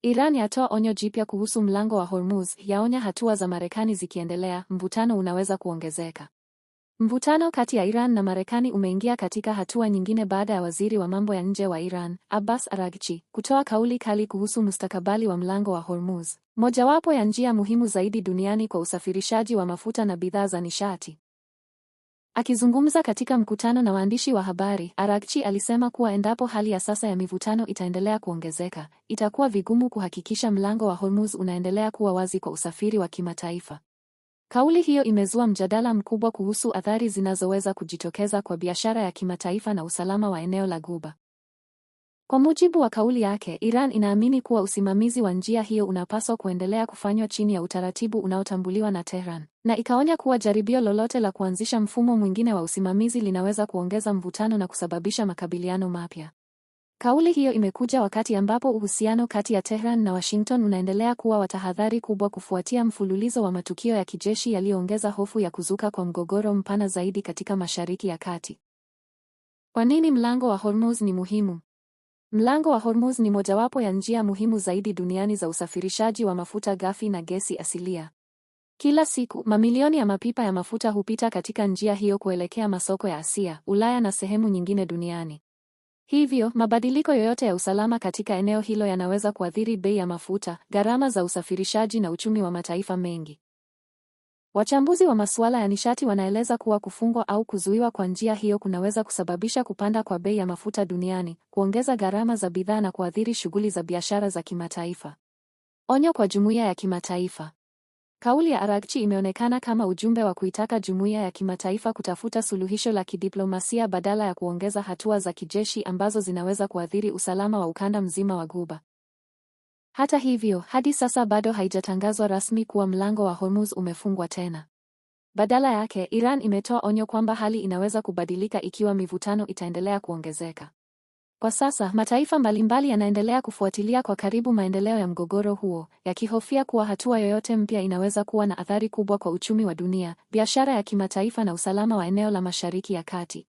Iran yatoa onyo jipya kuhusu mlango wa Hormuz, yaonya hatua za Marekani zikiendelea, mvutano unaweza kuongezeka. Mvutano kati ya Iran na Marekani umeingia katika hatua nyingine baada ya waziri wa mambo ya nje wa Iran, Abbas Araghchi, kutoa kauli kali kuhusu mustakabali wa mlango wa Hormuz, mojawapo ya njia muhimu zaidi duniani kwa usafirishaji wa mafuta na bidhaa za nishati. Akizungumza katika mkutano na waandishi wa habari, Araghchi alisema kuwa endapo hali ya sasa ya mivutano itaendelea kuongezeka, itakuwa vigumu kuhakikisha mlango wa Hormuz unaendelea kuwa wazi kwa usafiri wa kimataifa. Kauli hiyo imezua mjadala mkubwa kuhusu athari zinazoweza kujitokeza kwa biashara ya kimataifa na usalama wa eneo la Ghuba. Kwa mujibu wa kauli yake, Iran inaamini kuwa usimamizi wa njia hiyo unapaswa kuendelea kufanywa chini ya utaratibu unaotambuliwa na Tehran, na ikaonya kuwa jaribio lolote la kuanzisha mfumo mwingine wa usimamizi linaweza kuongeza mvutano na kusababisha makabiliano mapya. Kauli hiyo imekuja wakati ambapo uhusiano kati ya Tehran na Washington unaendelea kuwa wa tahadhari kubwa kufuatia mfululizo wa matukio ya kijeshi yaliyoongeza hofu ya kuzuka kwa mgogoro mpana zaidi katika Mashariki ya Kati. Kwa nini mlango wa Hormuz ni muhimu? Mlango wa Hormuz ni mojawapo ya njia muhimu zaidi duniani za usafirishaji wa mafuta ghafi na gesi asilia. Kila siku, mamilioni ya mapipa ya mafuta hupita katika njia hiyo kuelekea masoko ya Asia, Ulaya na sehemu nyingine duniani. Hivyo, mabadiliko yoyote ya usalama katika eneo hilo yanaweza kuathiri bei ya mafuta, gharama za usafirishaji na uchumi wa mataifa mengi. Wachambuzi wa masuala ya nishati wanaeleza kuwa kufungwa au kuzuiwa kwa njia hiyo kunaweza kusababisha kupanda kwa bei ya mafuta duniani, kuongeza gharama za bidhaa na kuathiri shughuli za biashara za kimataifa. Onyo kwa jumuiya ya kimataifa. Kauli ya Araghchi imeonekana kama ujumbe wa kuitaka jumuiya ya kimataifa kutafuta suluhisho la kidiplomasia badala ya kuongeza hatua za kijeshi ambazo zinaweza kuathiri usalama wa ukanda mzima wa Ghuba. Hata hivyo, hadi sasa bado haijatangazwa rasmi kuwa mlango wa Hormuz umefungwa tena. Badala yake, Iran imetoa onyo kwamba hali inaweza kubadilika ikiwa mivutano itaendelea kuongezeka. Kwa sasa, mataifa mbalimbali yanaendelea kufuatilia kwa karibu maendeleo ya mgogoro huo, yakihofia kuwa hatua yoyote mpya inaweza kuwa na athari kubwa kwa uchumi wa dunia, biashara ya kimataifa na usalama wa eneo la Mashariki ya Kati.